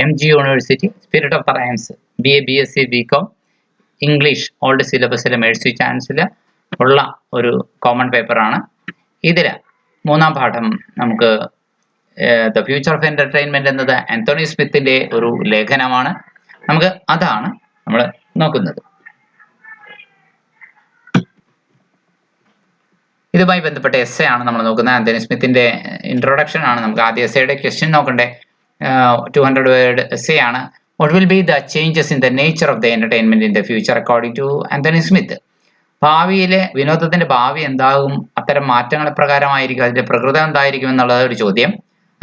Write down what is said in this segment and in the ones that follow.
MG University, Spirit of the Rhymes, BA, BSc, BCom, English old സിലബസിലെ mercy ചാൻസിൽ ഉള്ള ഒരു കോമൺ പേപ്പറാണ്. ഇതിൽ മൂന്നാം പാഠം നമുക്ക് ദ ഫ്യൂച്ചർ ഓഫ് എന്റർടൈൻമെന്റ് എന്നത് ആന്റണി സ്മിത്തിന്റെ ഒരു ലേഖനമാണ്. നമുക്ക് അതാണ് നമ്മൾ നോക്കുന്നത്. ഇതുമായി ബന്ധപ്പെട്ട എസ്സേ ആണ് നമ്മൾ നോക്കുന്നത്. ആന്റണി സ്മിത്തിന്റെ ഇൻട്രൊഡക്ഷൻ ആണ്. നമുക്ക് ആദ്യം എസ്സേയുടെ ക്വസ്റ്റ്യൻ നോക്കണ്ടേ. 200 വേർഡ് എസ്സേ ആണ്. What will be the changes in the nature of the entertainment in the future according to Anthony Smith? ഭാവിയിലെ വിനോദത്തിന്റെ ഭാവി എന്താകും, അത്തരം മാറ്റങ്ങൾ പ്രകാരമായിരിക്കും, അതിന്റെ പ്രകൃതം എന്തായിരിക്കും എന്നുള്ളത് ഒരു ചോദ്യം.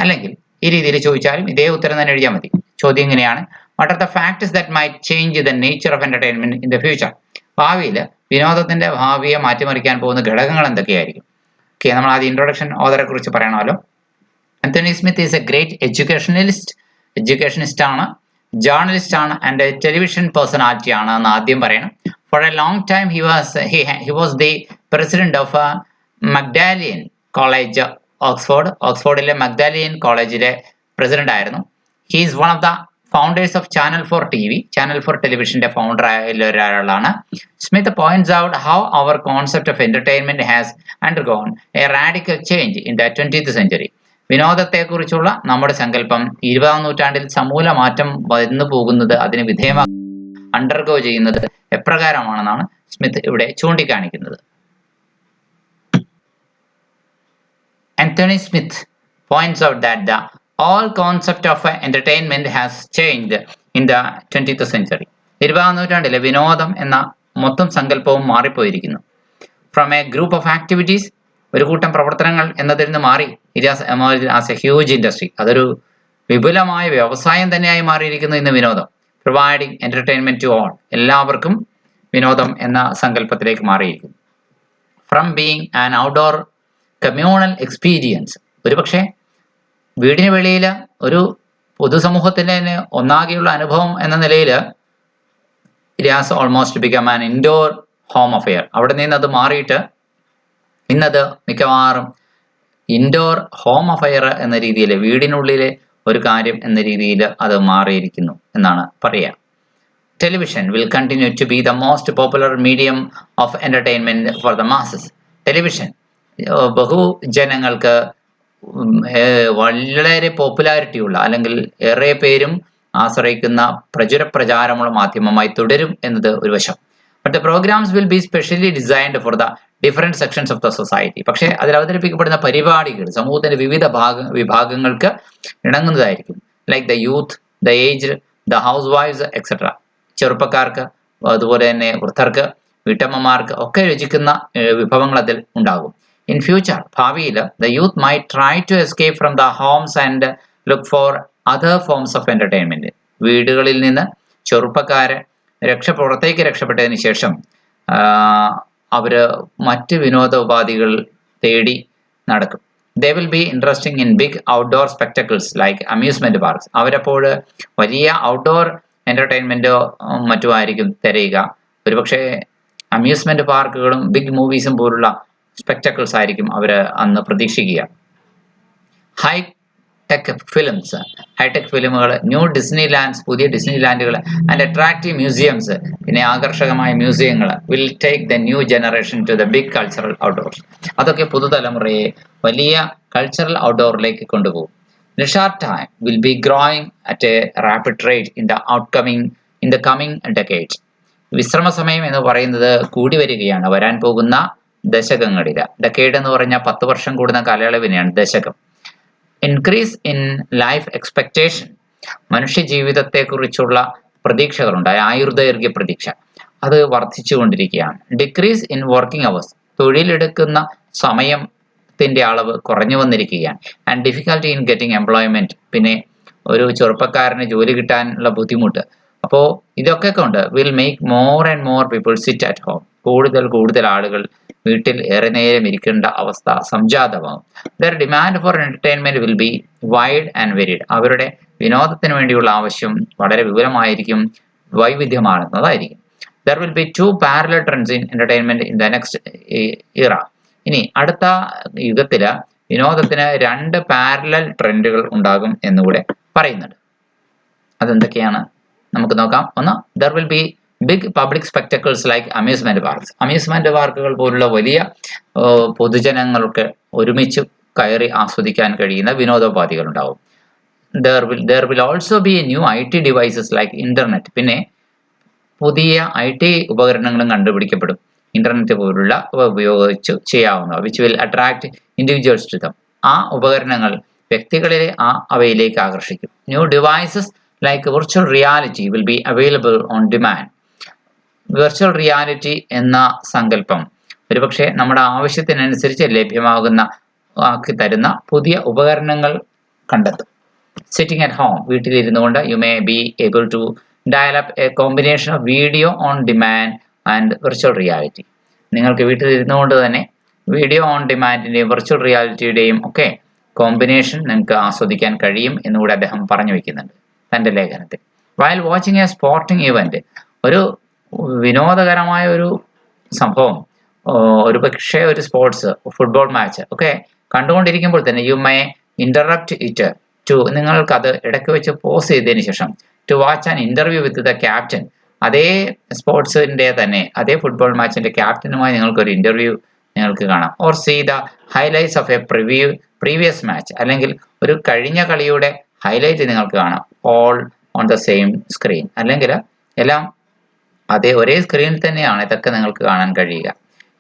അല്ലെങ്കിൽ ഈ രീതിയിൽ ചോദിച്ചാലും ഇതേ ഉത്തരം തന്നെ എഴുതിയാൽ മതി. ചോദ്യം ഇങ്ങനെയാണ്: What are the factors that might change the nature of entertainment in the future? ഭാവിയിൽ വിനോദത്തിന്റെ ഭാവിയെ മാറ്റിമറിക്കാൻ പോകുന്ന ഘടകങ്ങൾ എന്തൊക്കെയായിരിക്കും? ഓക്കെ, നമ്മൾ ആദ്യം ഇൻട്രൊഡക്ഷൻ ഓതറെ കുറിച്ച് പറയണമല്ലോ. Antony Smith is a great educationist ആണ്, ജേർണലിസ്റ്റ് ആണ്, ആൻഡ് ടെലിവിഷൻ പേഴ്സണാലിറ്റി ആണ് എന്ന് ആദ്യം പറയണം. For a long time he was the president of Magdalen college, ഓക്സ്ഫോർഡിലെ മഗ്ഡാലിയൻ കോളേജിലെ പ്രസിഡന്റ് ആയിരുന്നു. He is one of the founders of channel 4 TV, channel 4 ടെലിവിഷന്റെ ഫൗണ്ടർ ആയ ഒരാളാണ്. Smith points out how our concept of entertainment has undergone a radical change in the 20th century. വിനോദത്തെക്കുറിച്ചുള്ള നമ്മുടെ സങ്കല്പം 20ാം നൂറ്റാണ്ടിൽ സമൂല മാറ്റം വന്നു പോകുന്നത്, അതിന് വിധേയമാ അണ്ടർഗോ ചെയ്യുന്നത് എപ്രകാരമാണെന്നാണ് സ്മിത്ത് ഇവിടെ ചൂണ്ടിക്കാണിക്കുന്നത്. Anthony Smith points out that the all concept of entertainment has changed in the 20th century. 20ാം നൂറ്റാണ്ടിലെ വിനോദം എന്ന മൊത്തം സങ്കല്പവും മാറിപ്പോയിരിക്കുന്നു. From a group of activities, ഒരു കൂട്ടം പ്രവർത്തനങ്ങൾ എന്നതിൽ നിന്ന് മാറി ആസ് എ ഹ്യൂജ് ഇൻഡസ്ട്രി, അതൊരു വിപുലമായ വ്യവസായം തന്നെയായി മാറിയിരിക്കുന്നു ഇന്ന് വിനോദം. പ്രൊവൈഡിങ് എന്റർടൈൻമെന്റ് ടു ഓൾ, എല്ലാവർക്കും വിനോദം എന്ന സങ്കല്പത്തിലേക്ക് മാറിയിരിക്കുന്നു. From being an outdoor communal experience, ഒരുപക്ഷെ വീടിന് വെളിയിൽ ഒരു പൊതുസമൂഹത്തിന് തന്നെ ഒന്നാകെയുള്ള അനുഭവം എന്ന നിലയിൽ it has almost become an indoor home affair. അവിടെ നിന്ന് അത് മാറിയിട്ട് ഇന്നത് മിക്കവാറും ഇൻഡോർ ഹോം അഫയർ എന്ന രീതിയിൽ, വീടിനുള്ളിലെ ഒരു കാര്യം എന്ന രീതിയിൽ അത് മാറിയിരിക്കുന്നു എന്നാണ് പറയുക. Television will continue to be the most popular medium of entertainment for the masses. Television ബഹുജനങ്ങൾക്ക് വളരെ പോപ്പുലാരിറ്റിയുള്ള, അല്ലെങ്കിൽ ഏറെ പേരും ആശ്രയിക്കുന്ന പ്രചാരമുള്ള മാധ്യമമായി തുടരും എന്നത് ഒരു വശം. But the programs will be specially designed for the different sections of the society. പക്ഷേ അതിൽ അവതരിപ്പിക്കപ്പെടുന്ന പരിപാടികൾ സമൂഹത്തിന്റെ വിവിധ വിഭാഗങ്ങൾക്ക് ഇണങ്ങുന്നതായിരിക്കും. Like the youth, the aged, the ഹൗസ് വൈഫ്സ് എക്സെട്ര. ചെറുപ്പക്കാർക്ക്, അതുപോലെ തന്നെ വൃദ്ധർക്ക്, വീട്ടമ്മമാർക്ക് ഒക്കെ രുചിക്കുന്ന വിഭവങ്ങൾ അതിൽ ഉണ്ടാകും. ഇൻ ഫ്യൂച്ചർ, ഭാവിയിൽ, the youth may try to escape from the homes and look for other forms of entertainment. വീടുകളിൽ നിന്ന് ചെറുപ്പക്കാരെ പുറത്തേക്ക് രക്ഷപ്പെട്ടതിന് ശേഷം അവര് മറ്റ് വിനോദ ഉപാധികൾ തേടി നടക്കും. They will be interesting in big outdoor spectacles like amusement parks. അവരപ്പോൾ വലിയ ഔട്ട്ഡോർ എന്റർടൈൻമെന്റോ മറ്റും ആയിരിക്കും തിരയുക. ഒരുപക്ഷെ അമ്യൂസ്മെന്റ് പാർക്കുകളും ബിഗ് മൂവീസും പോലുള്ള സ്പെക്ടക്കിൾസ് ആയിരിക്കും അവർ അന്ന് പ്രതീക്ഷിക്കുക. ഹൈടെക് ഫിലിമുകൾ, ന്യൂ ഡിസ്നി ലാൻഡ്സ്, പുതിയ ഡിസ്നി ലാൻഡുകൾ, ആൻഡ് അട്രാക്റ്റീവ് മ്യൂസിയംസ്, പിന്നെ ആകർഷകമായ മ്യൂസിയങ്ങൾ will take the new generation to the big cultural outdoors. അതൊക്കെ പുതുതലമുറയെ വലിയ കൾച്ചറൽ ഔട്ട്ഡോറിലേക്ക് കൊണ്ടുപോകും. Leisure time will be growing at a rapid rate in the coming decades. വിശ്രമ സമയം എന്ന് പറയുന്നത് കൂടി വരികയാണ് വരാൻ പോകുന്ന ദശകങ്ങളിൽ. ഡെക്കേഡ് എന്ന് പറഞ്ഞാൽ 10 വർഷം കൂടുന്ന കാലയളവിനെയാണ് ദശകം. ഇൻക്രീസ് ഇൻ ലൈഫ് എക്സ്പെക്ടേഷൻ, മനുഷ്യ ജീവിതത്തെക്കുറിച്ചുള്ള പ്രതീക്ഷകളുണ്ട്, ആയുർദൈർഘ്യ പ്രതീക്ഷ, അത് വർദ്ധിച്ചുകൊണ്ടിരിക്കുകയാണ്. ഡിക്രീസ് ഇൻ വർക്കിംഗ് അവേഴ്സ്, തൊഴിലെടുക്കുന്ന സമയത്തിന്റെ അളവ് കുറഞ്ഞു വന്നിരിക്കുകയാണ്. And difficulty in getting employment, പിന്നെ ഒരു ചെറുപ്പക്കാരന് ജോലി കിട്ടാനുള്ള ബുദ്ധിമുട്ട്. അപ്പോൾ ഇതൊക്കെ കൊണ്ട് will make more and more people sit at home. കൂടുതൽ ആളുകൾ വീട്ടിൽ ഏറെ നേരം ഇരിക്കേണ്ട അവസ്ഥ സംജാതമാകും. Their demand for entertainment will be wide and varied. അവരുടെ വിനോദത്തിന് വേണ്ടിയുള്ള ആവശ്യം വളരെ വിപുലമായിരിക്കും, വൈവിധ്യമാർന്നതായിരിക്കും. There will be 2 parallel trends in entertainment in the next ഇറ. ഇനി അടുത്ത യുഗത്തില് വിനോദത്തിന് 2 പാരലൽ ട്രെൻഡുകൾ ഉണ്ടാകും എന്നുകൂടെ പറയുന്നുണ്ട്. അതെന്തൊക്കെയാണ് നമുക്ക് നോക്കാം. ഒന്ന്, there will be big public spectacles like amusement parks. Amusement പാർക്കുകൾ പോലുള്ള വലിയ പൊതുജനങ്ങൾക്ക് ഒരുമിച്ച് കയറി ആസ്വദിക്കാൻ കഴിയുന്ന വിനോദോപാധികൾ ഉണ്ടാവും. there will also be a new IT devices like internet. പിന്നെ പുതിയ IT ഉപകരണങ്ങളും കണ്ടുപിടിക്കപ്പെടും, ഇന്റർനെറ്റ് പോലുള്ള ഉപയോഗിച്ച് ചെയ്യാവുന്ന, which will attract individuals to them. ആ ഉപകരണങ്ങൾ വ്യക്തികളെ അവയിലേക്ക് ആകർഷിക്കും. New devices like virtual reality will be available on demand. Virtual reality എന്ന സങ്കല്പം ഒരുപക്ഷെ നമ്മുടെ ആവശ്യത്തിനനുസരിച്ച് ലഭ്യമാകുന്ന ആക്കി തരുന്ന പുതിയ ഉപകരണങ്ങൾ കണ്ടെത്തും. സിറ്റിംഗ് അറ്റ് ഹോം, വീട്ടിലിരുന്നു കൊണ്ട് you may be able to develop a combination of video on demand and virtual reality. നിങ്ങൾക്ക് വീട്ടിലിരുന്നു കൊണ്ട് തന്നെ വീഡിയോ ഓൺ ഡിമാൻഡിന്റെയും വിർച്വൽ റിയാലിറ്റിയുടെയും ഒക്കെ കോമ്പിനേഷൻ നിങ്ങൾക്ക് ആസ്വദിക്കാൻ കഴിയും എന്നുകൂടെ അദ്ദേഹം പറഞ്ഞു വെക്കുന്നുണ്ട് തൻ്റെ ലേഖനത്തിൽ. While watching A sporting event, ഒരു വിനോദകരമായ ഒരു സംഭവം, ഒരു പക്ഷേ ഒരു സ്പോർട്സ് ഫുട്ബോൾ മാച്ച് ഒക്കെ കണ്ടുകൊണ്ടിരിക്കുമ്പോൾ തന്നെ you may interrupt it to, നിങ്ങൾക്കത് ഇടയ്ക്ക് വെച്ച് പോസ് ചെയ്തതിന് ശേഷം to watch an interview with the captain. അതേ സ്പോർട്സിന്റെ തന്നെ അതേ ഫുട്ബോൾ മാച്ചിന്റെ ക്യാപ്റ്റനുമായി നിങ്ങൾക്കൊരു ഇന്റർവ്യൂ നിങ്ങൾക്ക് കാണാം. Or see the highlights of a previous match, അല്ലെങ്കിൽ ഒരു കഴിഞ്ഞ കളിയുടെ ഹൈലൈറ്റ് നിങ്ങൾക്ക് കാണാം. All on the same screen, അല്ലെങ്കിൽ എല്ലാം അതേ ഒരേ സ്ക്രീനിൽ തന്നെയാണ് ഇതൊക്കെ നിങ്ങൾക്ക് കാണാൻ കഴിയുക.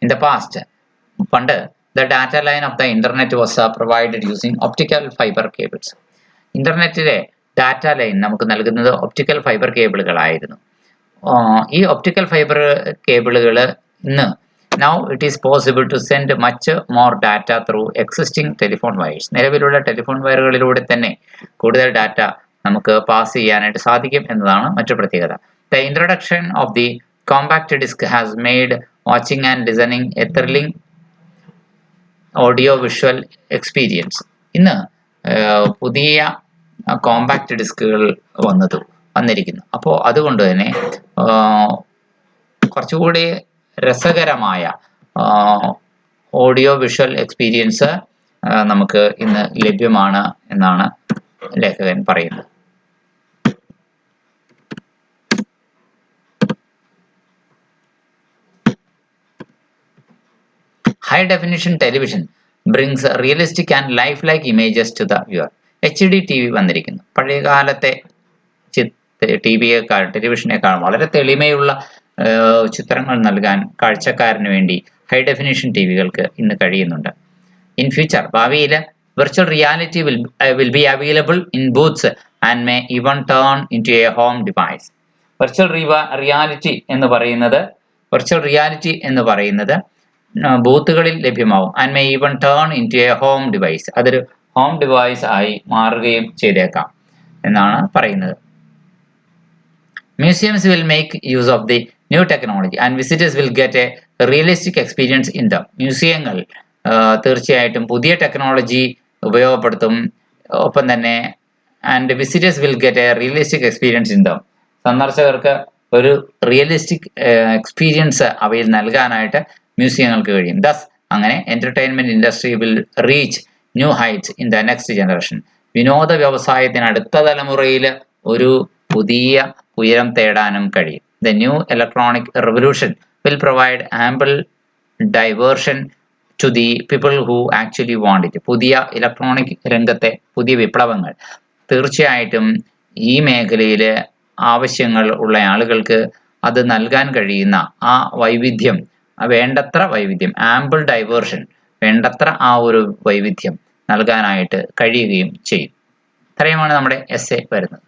ഇൻ ദ പാസ്റ്റ്, പണ്ട് the data line of the internet was provided using optical fibre cables. ഇന്റർനെറ്റിലെ ഡാറ്റ ലൈൻ നമുക്ക് നൽകുന്നത് ഒപ്റ്റിക്കൽ ഫൈബർ കേബിളുകളായിരുന്നു. ഈ ഒപ്റ്റിക്കൽ ഫൈബർ കേബിളുകൾ ഇന്ന് now it is possible to send much more data through existing telephone wires. നിലവിലുള്ള telephone വയറുകളിലൂടെ തന്നെ കൂടുതൽ ഡാറ്റ നമുക്ക് പാസ് ചെയ്യാനായിട്ട് സാധിക്കും എന്നതാണ് മറ്റു പ്രത്യേകത. The introduction of the compact disc has made watching and listening a thrilling audio-visual experience. ഇന്ന് പുതിയ കോമ്പാക്ട് ഡിസ്കുകൾ വന്നിരിക്കുന്നു. അപ്പോൾ അതുകൊണ്ട് തന്നെ കുറച്ചുകൂടി രസകരമായ ഓഡിയോ വിഷ്വൽ എക്സ്പീരിയൻസ് നമുക്ക് ഇന്ന് ലഭ്യമാണ് എന്നാണ് ലേഖകൻ പറയുന്നത്. High definition television brings realistic and lifelike images to the viewer. HD TV വന്നിരിക്കുന്നു. പഴയകാലത്തെ ടെലിവിഷനേക്കാൾ വളരെ തെളിമയുള്ള ചിത്രങ്ങൾ നൽകാൻ കാഴ്ചക്കാരന് വേണ്ടി ഹൈ ഡെഫിനിഷൻ ടിവികൾക്ക് ഇന്ന് കഴിയുന്നുണ്ട്. ഇൻ ഫ്യൂച്ചർ, ഭാവിയിൽ virtual reality will be available in booths and may even turn into a home device. Virtual reality എന്ന് പറയുന്നത് ബൂത്തുകളിൽ ലഭ്യമാവും. And may even turn into a home device, അതൊരു home device ആയി മാറുകയും ചെയ്തേക്കാം എന്നാണ് പറയുന്നത്. Museums will make use of the new technology and visitors will get a realistic experience in them. മ്യൂസിയങ്ങൾ തീർച്ചയായിട്ടും പുതിയ ടെക്നോളജി ഉപയോഗപ്പെടുത്തും, ഒപ്പം തന്നെ and visitors will get A realistic experience in them. സന്ദർശകർക്ക് ഒരു റിയലിസ്റ്റിക് എക്സ്പീരിയൻസ് അവയിൽ നൽകാനായിട്ട് മ്യൂസിയങ്ങൾക്ക് കഴിയും. ദസ് അങ്ങനെ entertainment industry will reach new heights in the next generation. വിനോദ വ്യവസായത്തിന് അടുത്ത തലമുറയിൽ ഒരു പുതിയ ഉയരം തേടാനും കഴിയും. The new electronic revolution will provide ample diversion to the people who actually want it. പുതിയ ഇലക്ട്രോണിക് രംഗത്തെ പുതിയ വിപ്ലവങ്ങൾ തീർച്ചയായിട്ടും ഈ മേഖലയിൽ ആവശ്യങ്ങൾ ഉള്ള ആളുകൾക്ക് അത് നൽകാൻ കഴിയുന്ന ആ വൈവിധ്യം, വേണ്ടത്ര വൈവിധ്യം, ആംപിൾ ഡൈവേർഷൻ, വേണ്ടത്ര ആ ഒരു വൈവിധ്യം നൽകാനായിട്ട് കഴിയുകയും ചെയ്യും. ഇത്രയുമാണ് നമ്മുടെ എസ്സേ വരുന്നത്.